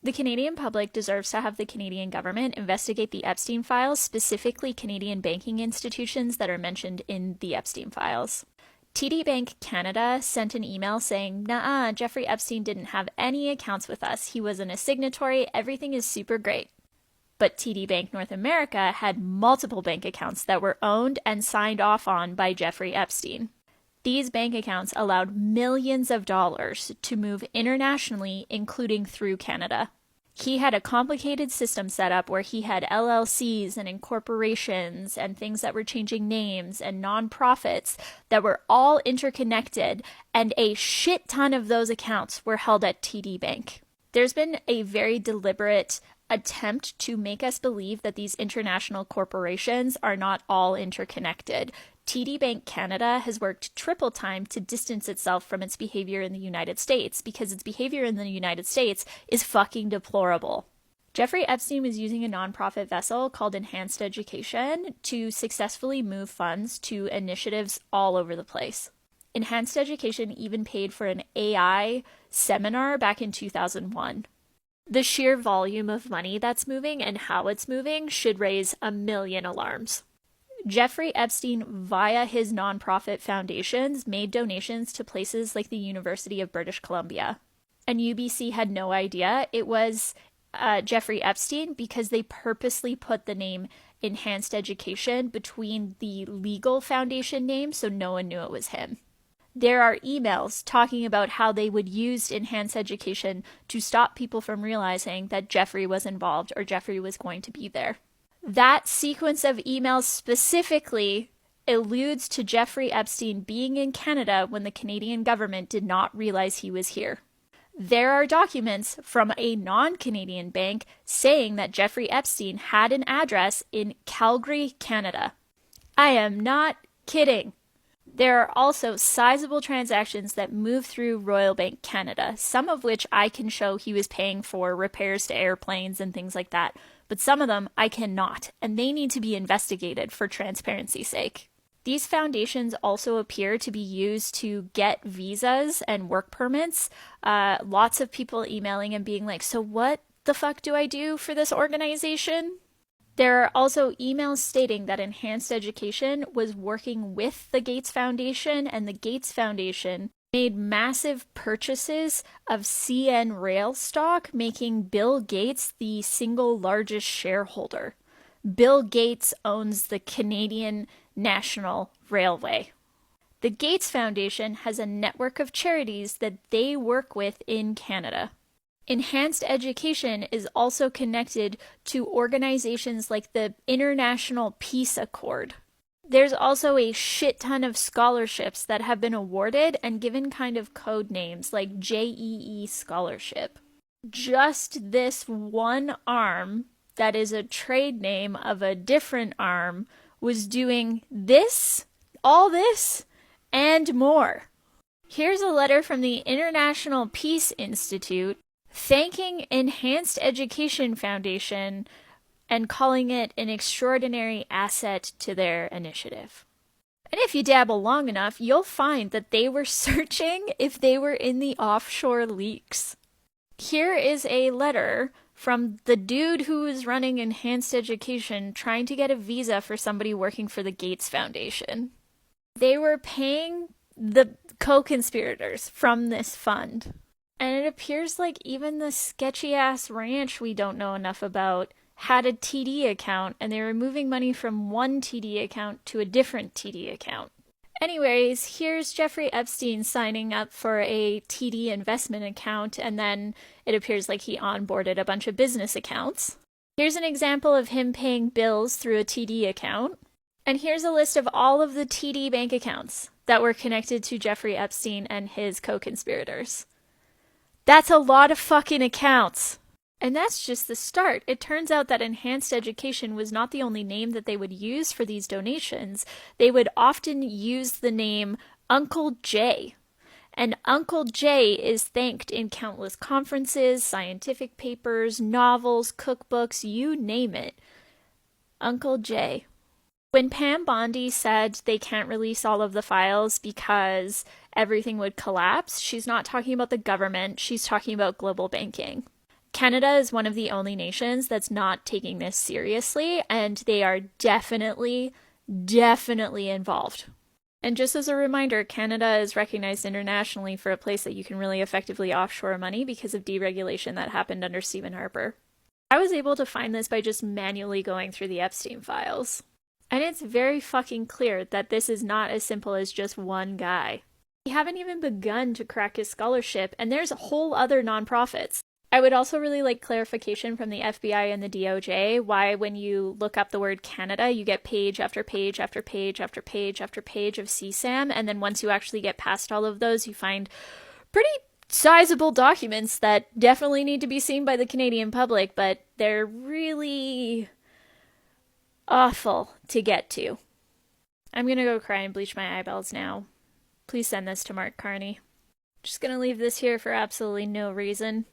The Canadian public deserves to have the Canadian government investigate the Epstein files, specifically Canadian banking institutions that are mentioned in the Epstein files. TD Bank Canada sent an email saying, "Nuh-uh, Jeffrey Epstein didn't have any accounts with us. He wasn't a signatory. Everything is super great." But TD Bank North America had multiple bank accounts that were owned and signed off on by Jeffrey Epstein. These bank accounts allowed millions of dollars to move internationally, including through Canada. He had a complicated system set up where he had LLCs and incorporations and things that were changing names and nonprofits that were all interconnected, and a shit ton of those accounts were held at TD Bank. There's been a very deliberate attempt to make us believe that these international corporations are not all interconnected. TD Bank Canada has worked triple time to distance itself from its behavior in the United States because its behavior in the United States is fucking deplorable. Jeffrey Epstein was using a nonprofit vessel called Enhanced Education to successfully move funds to initiatives all over the place. Enhanced Education even paid for an AI seminar back in 2001. The sheer volume of money that's moving and how it's moving should raise a million alarms. Jeffrey Epstein, via his nonprofit foundations, made donations to places like the University of British Columbia. And UBC had no idea it was Jeffrey Epstein because they purposely put the name Enhanced Education between the legal foundation name so no one knew it was him. There are emails talking about how they would use Enhanced Education to stop people from realizing that Jeffrey was involved or Jeffrey was going to be there. That sequence of emails specifically alludes to Jeffrey Epstein being in Canada when the Canadian government did not realize he was here. There are documents from a non-Canadian bank saying that Jeffrey Epstein had an address in Calgary, Canada. I am not kidding. There are also sizable transactions that move through Royal Bank Canada, some of which I can show he was paying for repairs to airplanes and things like that, but some of them I cannot, and they need to be investigated for transparency's sake. These foundations also appear to be used to get visas and work permits. Lots of people emailing and being like, "So what the fuck do I do for this organization?" There are also emails stating that Enhanced Education was working with the Gates Foundation, and the Gates Foundation made massive purchases of CN Rail stock, making Bill Gates the single largest shareholder. Bill Gates owns the Canadian National Railway. The Gates Foundation has a network of charities that they work with in Canada. Enhanced Education is also connected to organizations like the International Peace Accord. There's also a shit ton of scholarships that have been awarded and given kind of code names like JEE Scholarship. Just this one arm, that is a trade name of a different arm, was doing this, all this, and more. Here's a letter from the International Peace Institute thanking Enhanced Education Foundation and calling it an extraordinary asset to their initiative. And if you dabble long enough, you'll find that they were searching if they were in the offshore leaks. Here is a letter from the dude who was running Enhanced Education trying to get a visa for somebody working for the Gates Foundation. They were paying the co-conspirators from this fund. And it appears like even the sketchy-ass ranch we don't know enough about had a TD account, and they were moving money from one TD account to a different TD account. Anyways, here's Jeffrey Epstein signing up for a TD investment account, and then it appears like he onboarded a bunch of business accounts. Here's an example of him paying bills through a TD account. And here's a list of all of the TD bank accounts that were connected to Jeffrey Epstein and his co-conspirators. That's a lot of fucking accounts. And that's just the start. It turns out that Enhanced Education was not the only name that they would use for these donations. They would often use the name Uncle Jay. And Uncle Jay is thanked in countless conferences, scientific papers, novels, cookbooks, you name it. Uncle Jay. When Pam Bondi said they can't release all of the files because everything would collapse, she's not talking about the government, she's talking about global banking. Canada is one of the only nations that's not taking this seriously, and they are definitely involved. And just as a reminder, Canada is recognized internationally for a place that you can really effectively offshore money because of deregulation that happened under Stephen Harper. I was able to find this by just manually going through the Epstein files. And it's very fucking clear that this is not as simple as just one guy. We haven't even begun to crack his scholarship, and there's whole other nonprofits. I would also really like clarification from the FBI and the DOJ why when you look up the word Canada, you get page after page after page after page after page of CSAM, and then once you actually get past all of those, you find pretty sizable documents that definitely need to be seen by the Canadian public, but they're really awful to get to. I'm gonna go cry and bleach my eyeballs now. Please send this to Mark Carney. Just gonna leave this here for absolutely no reason.